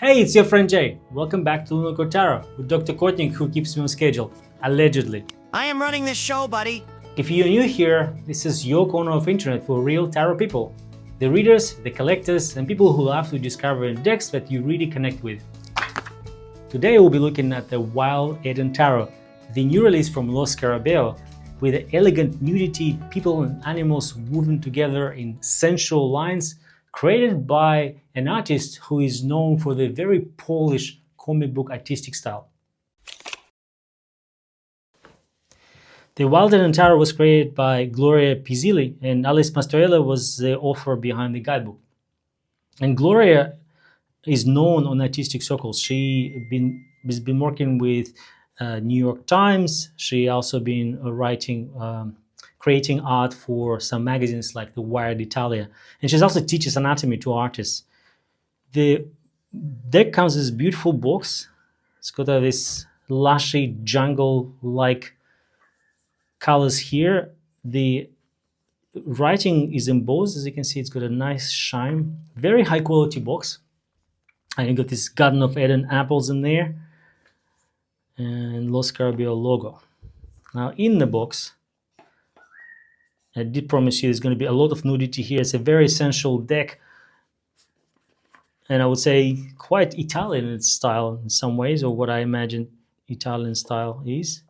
Hey, it's your friend Jay. Welcome back to Lunar Tarot with Dr. Courtney, who keeps me on schedule, allegedly. I am running this show, buddy. If you're new here, this is your corner of internet for real tarot people. The readers, the collectors, and people who love to discover decks that you really connect with. Today we'll be looking at the Wild Eden Tarot, the new release from Lo Scarabeo, with elegant nudity, people and animals woven together in sensual lines, created by an artist who is known for the very Polish comic book artistic style. The Wild Eden Tarot was created by Gloria Pizzilli, and Alice Mastroleo was the author behind the guidebook. And Gloria is known on artistic circles. Has been working with New York Times. She also been creating art for some magazines like the Wired Italia, and she also teaches anatomy to artists. The deck comes in this beautiful box. It's got this lushy jungle-like colors here. The writing is embossed, as you can see. It's got a nice shine. Very high quality box. And you got this Garden of Eden apples in there, and Lo Scarabeo logo. Now in the box, I did promise you there's going to be a lot of nudity here. It's a very sensual deck, and I would say quite Italian in its style in some ways, or what I imagine Italian style is.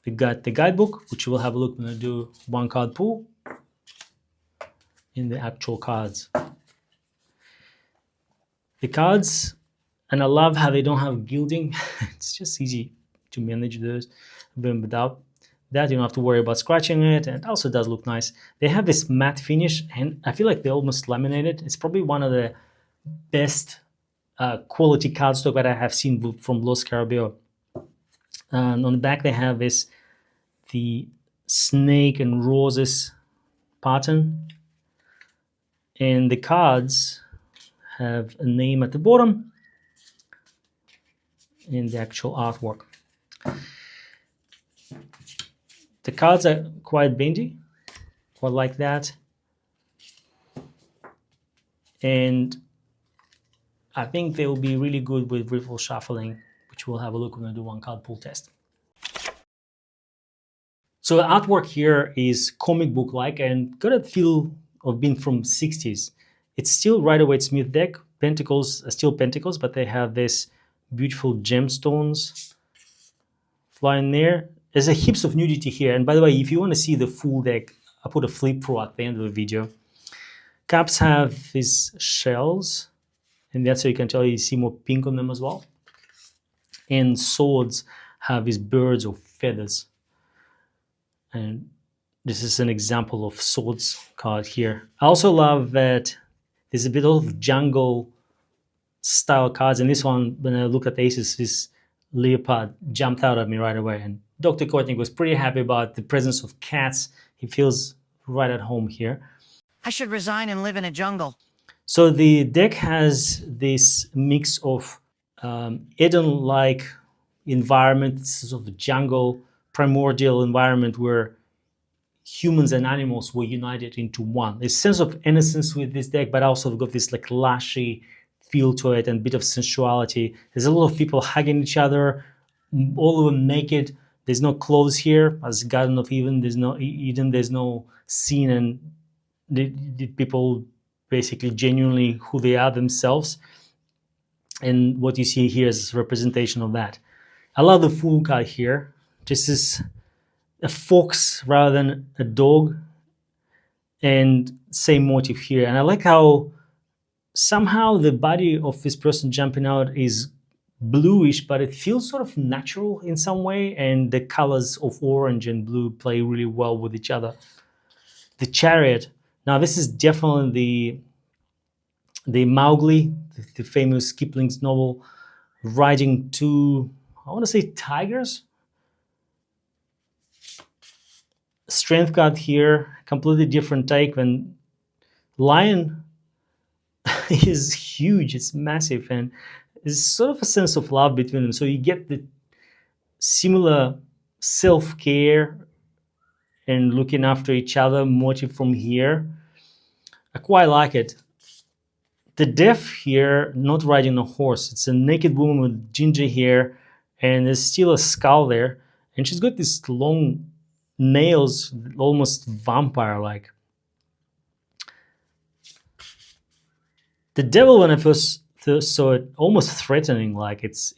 We got the guidebook, which we'll have a look when I do one card pull in the actual cards. The cards, and I love how they don't have gilding. It's just easy to manage those. But without that, you don't have to worry about scratching it, and it also does look nice. They have this matte finish, and I feel like they're almost laminated. It's probably one of the best quality cardstock that I have seen from Lo Scarabeo. And on the back, they have the snake and roses pattern, and the cards have a name at the bottom in the actual artwork. The cards are quite bendy, quite like that. And I think they will be really good with riffle shuffling, which we'll have a look when I do one card pull test. So the artwork here is comic book like and got a feel of being from 60s. It's still Rider-Waite-Smith deck. Pentacles are still pentacles, but they have this beautiful gemstones flying there. There's a heaps of nudity here. And by the way, if you want to see the full deck, I put a flip through at the end of the video. Cups have these shells, and that's how you can tell you see more pink on them as well. And swords have these birds or feathers. And this is an example of swords card here. I also love that there's a bit of jungle style cards. And this one, when I look at the aces, this leopard jumped out at me right away. And Dr. Courtney was pretty happy about the presence of cats. He feels right at home here. I should resign and live in a jungle. So the deck has this mix of Eden-like environment, sort of jungle, primordial environment where humans and animals were united into one. There's a sense of innocence with this deck, but also got this like lushy feel to it and a bit of sensuality. There's a lot of people hugging each other, all of them naked. There's no clothes here. As Garden of Eden, there's no scene, and the people basically genuinely who they are themselves. And what you see here is a representation of that. I love the Fool card here. This is a fox rather than a dog, and same motif here. And I like how somehow the body of this person jumping out is bluish, but it feels sort of natural in some way, and the colors of orange and blue play really well with each other. The Chariot. Now this is definitely the Mowgli, the famous Kipling's novel, riding two, I want to say tigers. Strength card here, completely different take. When lion is huge, it's massive, and there's sort of a sense of love between them. So you get the similar self-care and looking after each other motif from here. I quite like it. The deaf here, not riding a horse. It's a naked woman with ginger hair, and there's still a skull there. And she's got these long nails, almost vampire-like. The devil, when I first saw it, almost threatening, like it's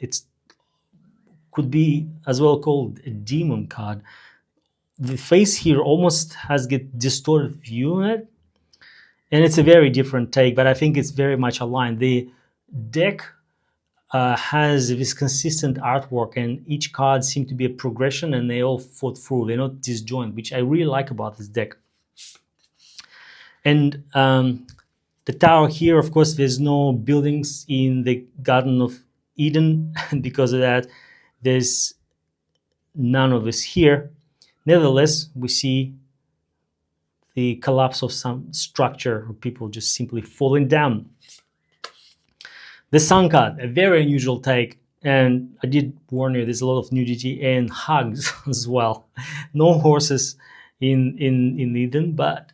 could be as well called a demon card. The face here almost has get distorted view on it, and it's a very different take, but I think it's very much aligned. The deck has this consistent artwork, and each card seems to be a progression, and they all thought through. They're not disjoint, which I really like about this deck. And the tower here, of course, there's no buildings in the Garden of Eden, and because of that, there's none of this here. Nevertheless, we see the collapse of some structure, or people just simply falling down. The Sun card, a very unusual take, and I did warn you, there's a lot of nudity and hugs as well. No horses in Eden, but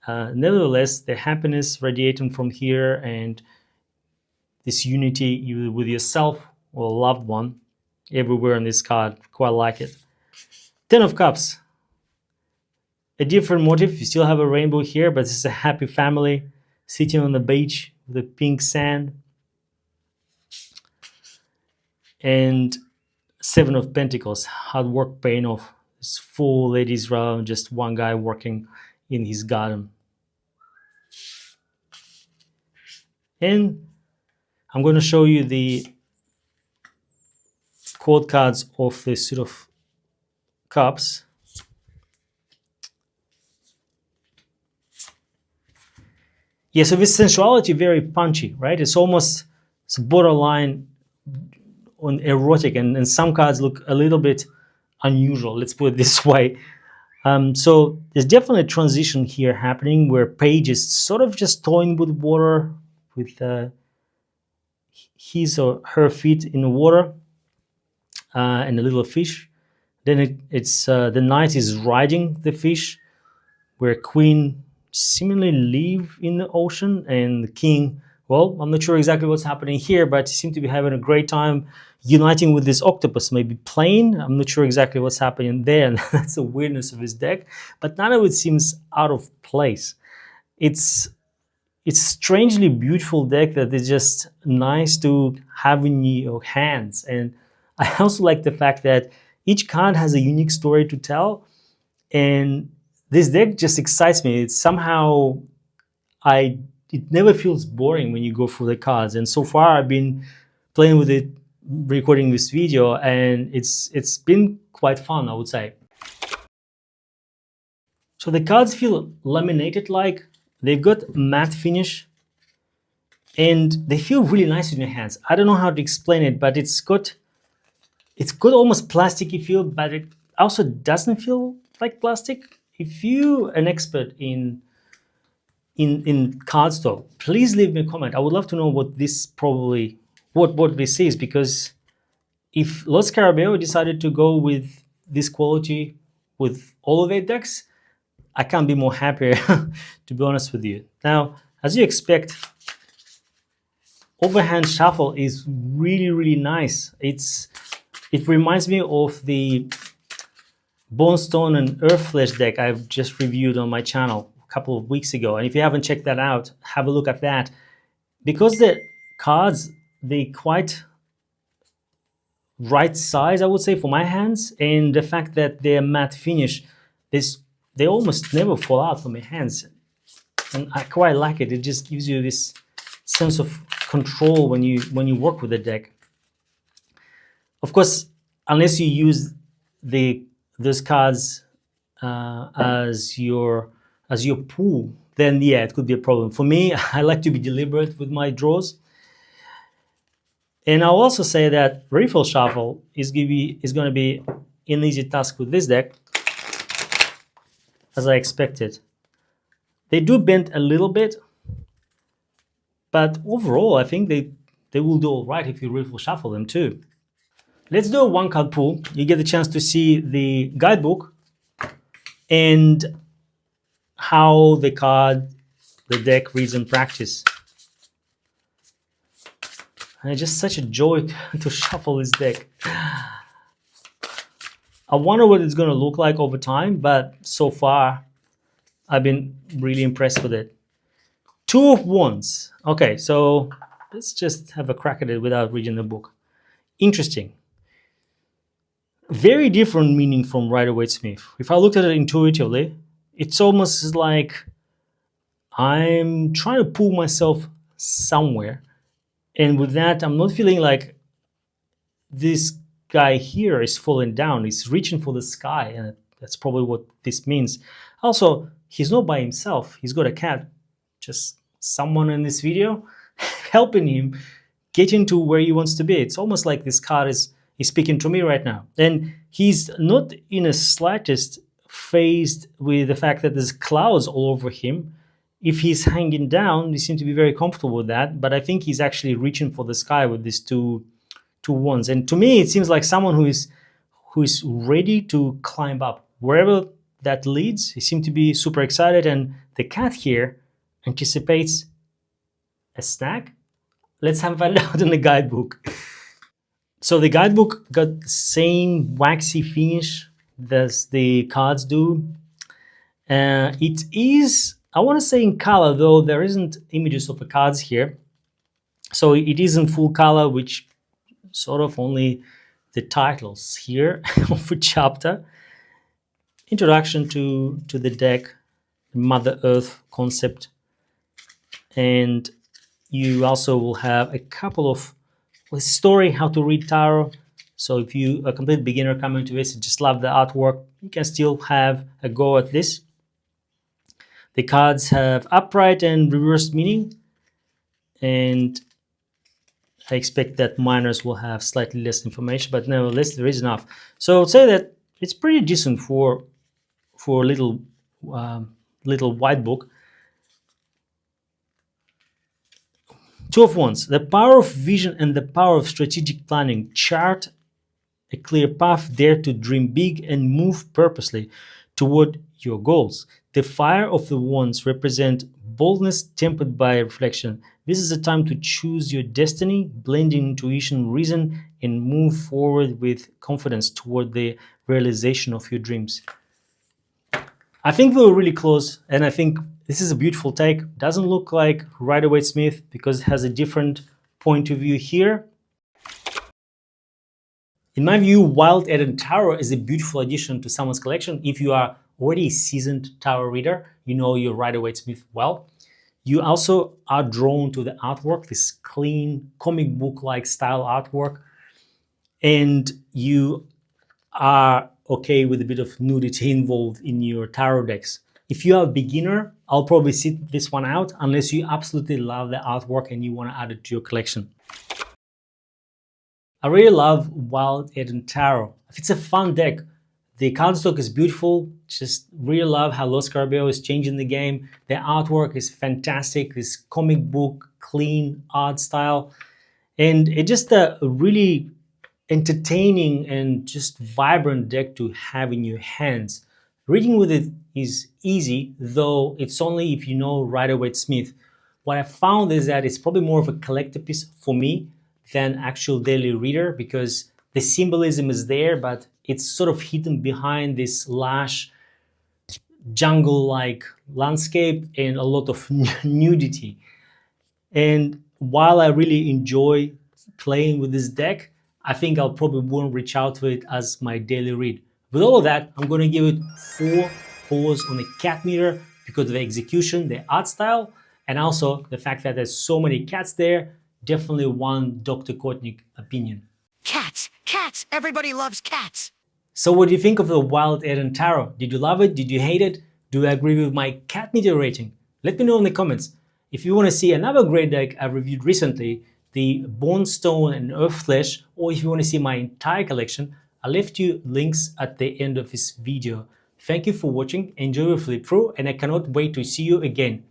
nevertheless, the happiness radiating from here and this unity with yourself or a loved one everywhere on this card. Quite like it. 10 of Cups. A different motif. You still have a rainbow here, but it's a happy family sitting on the beach with the pink sand. And 7 of Pentacles. Hard work paying off. It's 4 ladies rather than just one guy working in his garden. And I'm going to show you the court cards of the Suit of Cups. Yeah, so this sensuality, very punchy, right? It's almost borderline on erotic, and some cards look a little bit unusual, let's put it this way. So there's definitely a transition here happening where Paige is sort of just toying with water, with his or her feet in the water, and a little fish. Then it's the knight is riding the fish, where queen seemingly live in the ocean, and the king, well, I'm not sure exactly what's happening here, but he seems to be having a great time uniting with this octopus, maybe playing. I'm not sure exactly what's happening there, and that's the weirdness of his deck, but none of it seems out of place. It's a strangely beautiful deck that is just nice to have in your hands. And I also like the fact that each card has a unique story to tell, and this deck just excites me. It's somehow, it never feels boring when you go through the cards. And so far, I've been playing with it, recording this video, and it's been quite fun, I would say. So the cards feel laminated like. They've got matte finish, and they feel really nice in your hands. I don't know how to explain it, but it's got almost plasticky feel, but it also doesn't feel like plastic. If you're an expert in cardstock, please leave me a comment. I would love to know what this probably what this is, because if Lo Scarabeo decided to go with this quality with all of their decks, I can't be more happier, to be honest with you. Now, as you expect, overhand shuffle is really, really nice. It reminds me of the Bonestone and Earth Flesh deck I've just reviewed on my channel a couple of weeks ago. And if you haven't checked that out, have a look at that. Because the cards, they're quite right size, I would say, for my hands, and the fact that they're matte finish, they almost never fall out from your hands, and I quite like it. It just gives you this sense of control when you work with the deck. Of course, unless you use those cards as your pool, then yeah, it could be a problem. For me, I like to be deliberate with my draws. And I'll also say that refill shuffle is going to be an easy task with this deck, as I expected. They do bend a little bit, but overall, I think they will do all right if you refill shuffle them too. Let's do a one card pull. You get the chance to see the guidebook and how the deck reads in practice. And it's just such a joy to shuffle this deck. I wonder what it's going to look like over time, but so far I've been really impressed with it. Two of Wands. Okay, so let's just have a crack at it without reading the book. Interesting. Very different meaning from Rider-Waite-Smith. If I looked at it intuitively, it's almost like I'm trying to pull myself somewhere. And with that, I'm not feeling like this guy here is falling down. He's reaching for the sky, and that's probably what this means. Also, he's not by himself. He's got a cat, just someone in this video helping him get into where he wants to be. It's almost like this card is speaking to me right now. And he's not in the slightest phased with the fact that there's clouds all over him. If he's hanging down, he seems to be very comfortable with that. But I think he's actually reaching for the sky with these two wands. And to me, it seems like someone who is ready to climb up. Wherever that leads, he seems to be super excited. And the cat here anticipates a snack. Let's find out in the guidebook. So the guidebook got the same waxy finish as the cards do. It is, I want to say in color, though there isn't images of the cards here. So it is in full color, which sort of only the titles here of a chapter. Introduction to the deck, Mother Earth concept. And you also will have a couple of story how to read tarot. So if you a complete beginner coming to this and just love the artwork, you can still have a go at this. The cards have upright and reversed meaning, and I expect that minors will have slightly less information, but nevertheless there is enough. So I would say that it's pretty decent for a little white book. Two of Wands, the power of vision and the power of strategic planning. Chart a clear path, dare to dream big and move purposely toward your goals. The fire of the Wands represent boldness tempered by reflection. This is a time to choose your destiny, blend in intuition, reason, and move forward with confidence toward the realization of your dreams. I think we were really close, and I think this is a beautiful take. Doesn't look like Rider-Waite-Smith because it has a different point of view here. In my view, Wild Eden Tarot is a beautiful addition to someone's collection. If you are already a seasoned tarot reader, you know your Rider-Waite-Smith well. You also are drawn to the artwork, this clean comic book-like style artwork, and you are okay with a bit of nudity involved in your tarot decks. If you are a beginner, I'll probably sit this one out unless you absolutely love the artwork and you want to add it to your collection. I really love Wild Eden Tarot. It's a fun deck. The cardstock is beautiful. Just really love how Lo Scarabeo is changing the game. The artwork is fantastic. This comic book, clean art style. And it's just a really entertaining and just vibrant deck to have in your hands. Reading with it is easy, though it's only if you know Rider-Waite-Smith. What I found is that it's probably more of a collector piece for me than actual daily reader, because the symbolism is there, but it's sort of hidden behind this lush jungle-like landscape and a lot of nudity. And while I really enjoy playing with this deck, I think I'll probably won't reach out to it as my daily read. With all of that, I'm going to give it 4 paws on the cat meter because of the execution, the art style, and also the fact that there's so many cats there. Definitely one Dr. Kotnik opinion. Cats! Cats! Everybody loves cats! So what do you think of the Wild Eden Tarot? Did you love it? Did you hate it? Do you agree with my cat meter rating? Let me know in the comments. If you want to see another great deck I reviewed recently, the Bone Stone and Earth Flesh, or if you want to see my entire collection, I left you links at the end of this video. Thank you for watching, enjoy your flip through, and I cannot wait to see you again.